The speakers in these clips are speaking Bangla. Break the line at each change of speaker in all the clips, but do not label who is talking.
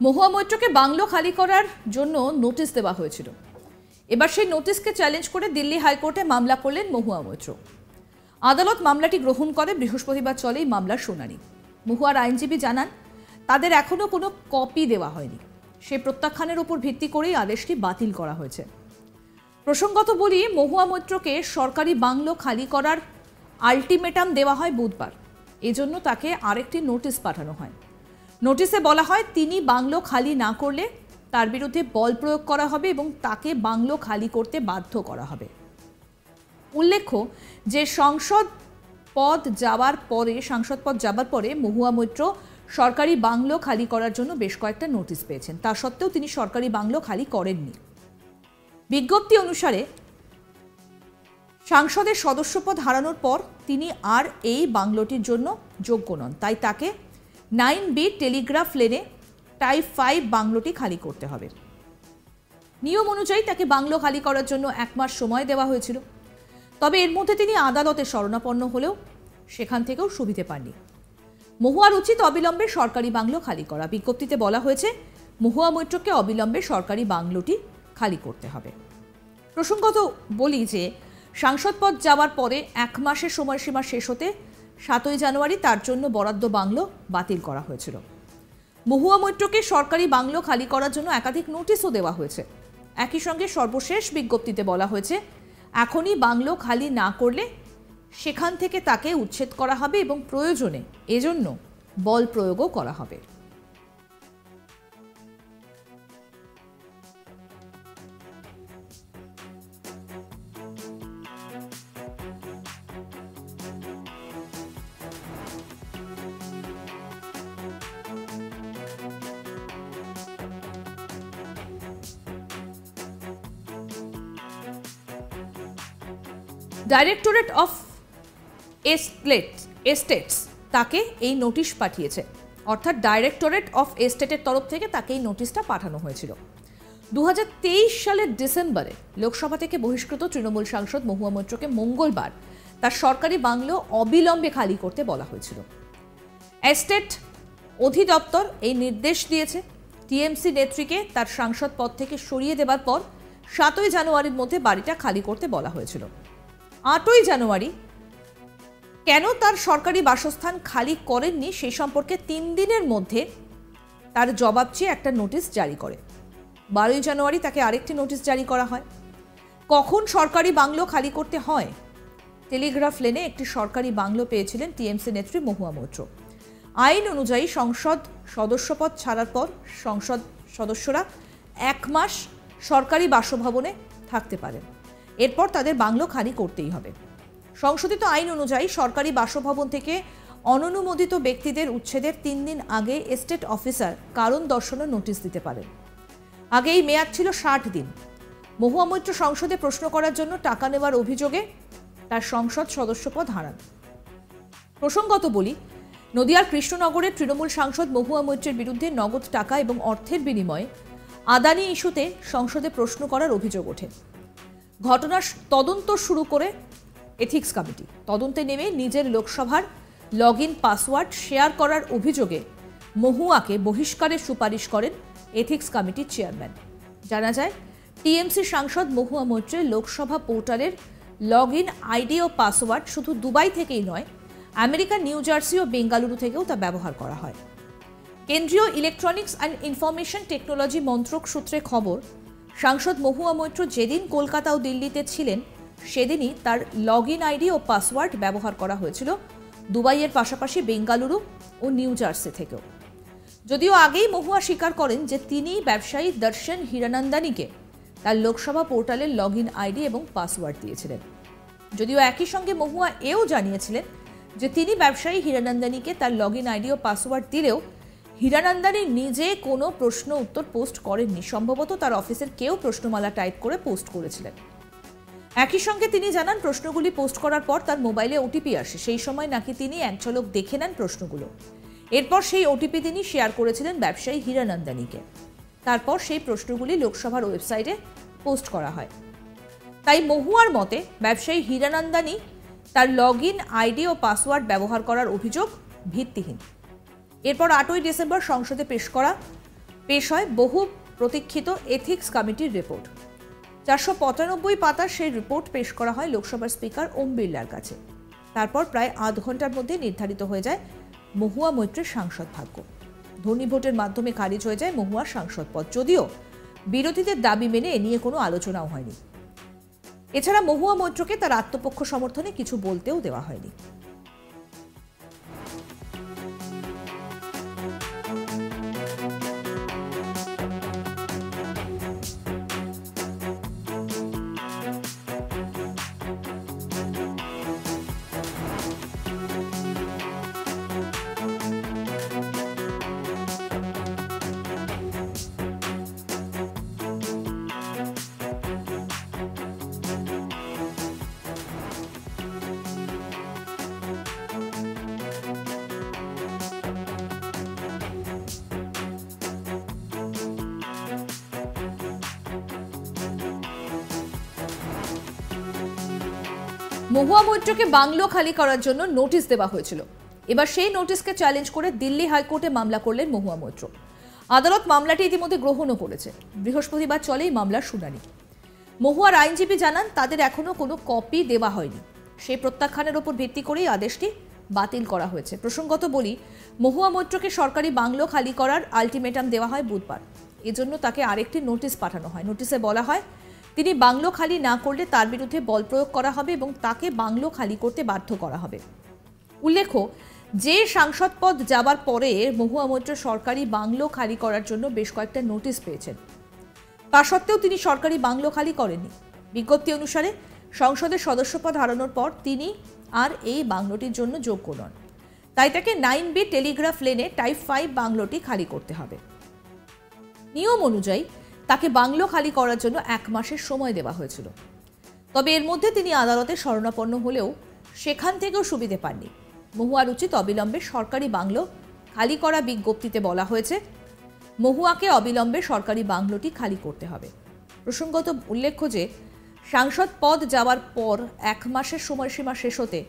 মহুয়া মৈত্রকে বাংলো খালি করার জন্য নোটিশ দেওয়া হয়েছিল। এবার সেই নোটিশকে চ্যালেঞ্জ করে দিল্লি হাইকোর্টে মামলা করলেন মহুয়া মৈত্র। আদালত মামলাটি গ্রহণ করে। বৃহস্পতিবার চলে এই মামলার শুনানি। মহুয়ার আইনজীবী জানান, তাদের এখনো কোনো কপি দেওয়া হয়নি। সেই প্রত্যাখ্যানের উপর ভিত্তি করেই আদেশটি বাতিল করা হয়েছে। প্রসঙ্গত বলি, মহুয়া মৈত্রকে সরকারি বাংলো খালি করার আলটিমেটাম দেওয়া হয় বুধবার। এজন্য তাকে আরেকটি নোটিশ পাঠানো হয়। নোটিশে বলা হয়, তিনি বাংলো খালি না করলে তার বিরুদ্ধে বল প্রয়োগ করা হবে এবং তাকে বাংলো খালি করতে বাধ্য করা হবে। উল্লেখ্য যে সাংসদ পদ যাওয়ার পরে মহুয়া মৈত্র সরকারি বাংলো খালি করার জন্য বেশ কয়েকটা নোটিশ পেয়েছেন। তা সত্ত্বেও তিনি সরকারি বাংলো খালি করেননি। বিজ্ঞপ্তি অনুসারে সাংসদের সদস্যপদ হারানোর পর তিনি আর এই বাংলোটির জন্য যোগ্য নন। তাই তাকে 9B টেলিগ্রাফ লেনে টাইপ 5 বাংলোটি খালি করতে হবে। নিয়ম অনুযায়ী তাকে বাংলো খালি করার জন্য 1 মাস সময় দেওয়া হয়েছিল। তবে এর মধ্যে তিনি আদালতে শরণাপন্ন হলেও সেখান থেকেও সুবিধে পাননি। মহুয়ার উচিত অবিলম্বে সরকারি বাংলো খালি করা। বিজ্ঞপ্তিতে বলা হয়েছে, মহুয়া মৈত্রকে অবিলম্বে সরকারি বাংলোটি খালি করতে হবে। প্রসঙ্গত বলি যে সাংসদ পদ যাওয়ার পরে 1 মাসের সময়সীমা শেষ হতে 7ই জানুয়ারি তার জন্য বরাদ্দ বাংলো বাতিল করা হয়েছিল। মহুয়া মৈত্রকে সরকারি বাংলো খালি করার জন্য একাধিক নোটিশও দেওয়া হয়েছে। একই সঙ্গে সর্বশেষ বিজ্ঞপ্তিতে বলা হয়েছে, এখনই বাংলো খালি না করলে সেখান থেকে তাকে উচ্ছেদ করা হবে এবং প্রয়োজনে এজন্য বল প্রয়োগও করা হবে। ডাইরেক্টরেট অফ এস্টেটস তাকে এই নোটিশ পাঠিয়েছে। অর্থাৎ ডাইরেক্টরেট অফ এস্টেটের তরফ থেকে তাকে এই নোটিশটা পাঠানো হয়েছিল। 2023 সালের ডিসেম্বরে লোকসভা থেকে বহিষ্কৃত তৃণমূল সাংসদ মহুয়া মৈত্রকে মঙ্গলবার তার সরকারি বাংলো অবিলম্বে খালি করতে বলা হয়েছিল। এস্টেট অধিদপ্তর এই নির্দেশ দিয়েছে। টিএমসি নেত্রীকে তার সাংসদ পদ থেকে সরিয়ে দেওয়ার পর 7ই জানুয়ারির মধ্যে বাড়িটা খালি করতে বলা হয়েছিল। 8ই জানুয়ারি কেন তার সরকারি বাসস্থান খালি করেননি সেই সম্পর্কে 3 দিনের মধ্যে তার জবাব চেয়ে একটা নোটিশ জারি করে। 12ই জানুয়ারি তাকে আরেকটি নোটিশ জারি করা হয়। কখন সরকারি বাংলো খালি করতে হয়? টেলিগ্রাফ লেনে একটি সরকারি বাংলো পেয়েছিলেন টিএমসি নেত্রী মহুয়া মৈত্র। আইন অনুযায়ী সংসদ সদস্যপদ ছাড়ার পর সংসদ সদস্যরা 1 মাস সরকারি বাসভবনে থাকতে পারেন। এরপর তাদের বাংলো খালি করতেই হবে। সংশোধিত আইন অনুযায়ী সরকারি বাসভবন থেকে অননুমোদিত ব্যক্তিদের উচ্ছেদের 3 দিন আগে এস্টেট অফিসার কারণ দর্শানোর নোটিশ দিতে পারেন। আগে এই মেয়াদ ছিল 60 দিন। মহুয়া মৈত্র সংসদে প্রশ্ন করার জন্য টাকা নেওয়ার অভিযোগে তার সংসদ সদস্যপদ হারান। প্রসঙ্গত বলি, নদিয়ার কৃষ্ণনগরের তৃণমূল সাংসদ মহুয়া মৈত্রের বিরুদ্ধে নগদ টাকা এবং অর্থের বিনিময়ে আদানি ইস্যুতে সংসদে প্রশ্ন করার অভিযোগ ওঠে। ঘটনার তদন্ত শুরু করে এথিক্স কমিটি। তদন্তে নেমে নিজের লোকসভার লগইন পাসওয়ার্ড শেয়ার করার অভিযোগে মহুয়াকে বহিষ্কারের সুপারিশ করেন এথিক্স কমিটির চেয়ারম্যান। জানা যায়, টিএমসি সাংসদ মহুয়া মৈত্রের লোকসভা পোর্টালের লগইন আইডি ও পাসওয়ার্ড শুধু দুবাই থেকেই নয়, আমেরিকা, নিউ জার্সি ও বেঙ্গালুরু থেকেও তা ব্যবহার করা হয়। কেন্দ্রীয় ইলেকট্রনিক্স অ্যান্ড ইনফরমেশন টেকনোলজি মন্ত্রক সূত্রে খবর, সাংসদ মহুয়া মৈত্র যেদিন কলকাতা ও দিল্লিতে ছিলেন সেদিনই তার লগইন আইডি ও পাসওয়ার্ড ব্যবহার করা হয়েছিল দুবাইয়ের পাশাপাশি বেঙ্গালুরু ও নিউ জার্সি থেকেও। যদিও আগেই মহুয়া স্বীকার করেন যে তিনি ব্যবসায়ী দর্শন হীরানন্দানীকে তার লোকসভা পোর্টালের লগইন আইডি এবং পাসওয়ার্ড দিয়েছিলেন। যদিও একই সঙ্গে মহুয়া এও জানিয়েছিলেন যে তিনি ব্যবসায়ী হীরানন্দানীকে তার লগইন আইডি ও পাসওয়ার্ড দিলেও হীরানন্দানী নিজে কোনো প্রশ্ন উত্তর পোস্ট করেননি। সম্ভবত তার অফিসের কেউ প্রশ্নমালা টাইপ করে পোস্ট করেছিলেন। একই সঙ্গে তিনি জানান, প্রশ্নগুলি পোস্ট করার পর তার মোবাইলে ওটিপি আসে। সেই সময় নাকি তিনি এক ঝলক দেখে নেন প্রশ্নগুলো। এরপর সেই ওটিপি তিনি শেয়ার করেছিলেন ব্যবসায়ী হীরানন্দানীকে। তারপর সেই প্রশ্নগুলি লোকসভার ওয়েবসাইটে পোস্ট করা হয়। তাই মহুয়ার মতে ব্যবসায়ী হীরানন্দানী তার লগইন আইডি ও পাসওয়ার্ড ব্যবহার করার অভিযোগ ভিত্তিহীন। এরপর 8ই ডিসেম্বর সংসদে পেশ করা পেশ হয় বহু প্রতীক্ষিত এথিক্স কমিটির রিপোর্ট। 495 পাতার সেই রিপোর্ট পেশ করা হয় লোকসভার স্পিকার ওম বিড়লার কাছে। তারপর প্রায় আধ ঘন্টার মধ্যে নির্ধারিত হয়ে যায় মহুয়া মৈত্রের সাংসদ ভাগ্য। ধ্বনি ভোটের মাধ্যমে খারিজ হয়ে যায় মহুয়ার সাংসদ পদ, যদিও বিরোধীদের দাবি মেনে এ নিয়ে কোনো আলোচনাও হয়নি। এছাড়া মহুয়া মৈত্রকে তার আত্মপক্ষ সমর্থনে কিছু বলতেও দেওয়া হয়নি। মহুয়া মৈত্রকে বাংলো খালি করার জন্য নোটিশ দেওয়া হয়েছিল। এবার সেই নোটিশকে চ্যালেঞ্জ করে দিল্লি হাইকোর্টে মামলা করলেন মহুয়া মৈত্র। আদালত মামলাটি ইতিমধ্যে গ্রহণও করেছে। বৃহস্পতিবার চলে এই মামলার শুনানি। মহুয়ার আইনজীবী জানান, তাদের এখনো কোনো কপি দেওয়া হয়নি। সেই প্রত্যাখ্যানের ওপর ভিত্তি করেই আদেশটি বাতিল করা হয়েছে। প্রসঙ্গত বলি, মহুয়া মৈত্রকে সরকারি বাংলো খালি করার আলটিমেটাম দেওয়া হয় বুধবার। এজন্য তাকে আরেকটি নোটিশ পাঠানো হয়। নোটিশে বলা হয়, তিনি বাংলো খালি না করলে তার বিরুদ্ধে বল প্রয়োগ করা হবে এবং তাকে বাংলো খালি করতে বাধ্য করা হবে। উল্লেখ্য, যে সাংসদ পদ যাবার পরে মহুয়া মৈত্র সরকারি বাংলো খালি করার জন্য বেশ কয়েকটা নোটিশ পেয়েছেন। তা সত্ত্বেও তিনি সরকারি বাংলো খালি করেননি। বিজ্ঞপ্তি অনুসারে সংসদের সদস্যপদ হারানোর পর তিনি আর এই বাংলোটির জন্য যোগ্য নন। তাই তাকে 9B টেলিগ্রাফ লেনে টাইপ 5 বাংলোটি খালি করতে হবে। নিয়ম অনুযায়ী তাকে বাংলো খালি করার জন্য 1 মাসের সময় দেওয়া হয়েছিল। তবে এর মধ্যে তিনি আদালতে শরণাপন্ন হলেও সেখান থেকেও সুবিধে পাননি। মহুয়ার উচিত অবিলম্বে সরকারি বাংলো খালি করা। বিজ্ঞপ্তিতে বলা হয়েছে, মহুয়াকে অবিলম্বে সরকারি বাংলোটি খালি করতে হবে। প্রসঙ্গত উল্লেখ্য যে সাংসদ পদ যাওয়ার পর 1 মাসের সময়সীমা শেষ হতে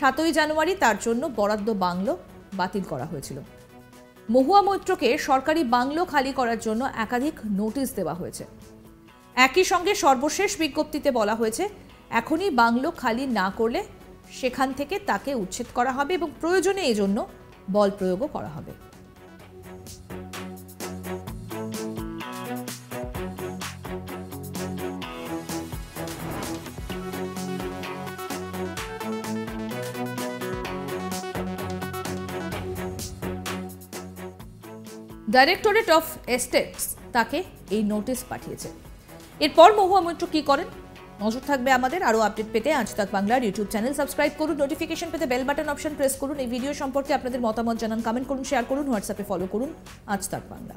7ই জানুয়ারি তার জন্য বরাদ্দ বাংলো বাতিল করা হয়েছিল। মহুয়া মৈত্রকে সরকারি বাংলো খালি করার জন্য একাধিক নোটিশ দেওয়া হয়েছে। একই সঙ্গে সর্বশেষ বিজ্ঞপ্তিতে বলা হয়েছে, এখনই বাংলো খালি না করলে সেখান থেকে তাকে উচ্ছেদ করা হবে এবং প্রয়োজনে এজন্য বল প্রয়োগও করা হবে। ডাইরেক্টরেট অফ এস্টেটস তাকে এই নোটিশ পাঠিয়েছে। এরপর মহুয়া মৈত্র কি করেন নজর থাকবে আমাদের। আরও আপডেট পেতে আজ তাক বাংলার ইউটিউব চ্যানেল সাবস্ক্রাইব করুন, নোটিফিকেশন পেতে বেল বাটন অপশন প্রেস করুন। এই ভিডিও সম্পর্কে আপনাদের মতামত জানান, কমেন্ট করুন, শেয়ার করুন, হোয়াটসঅ্যাপে ফলো করুন আজ তাক বাংলা।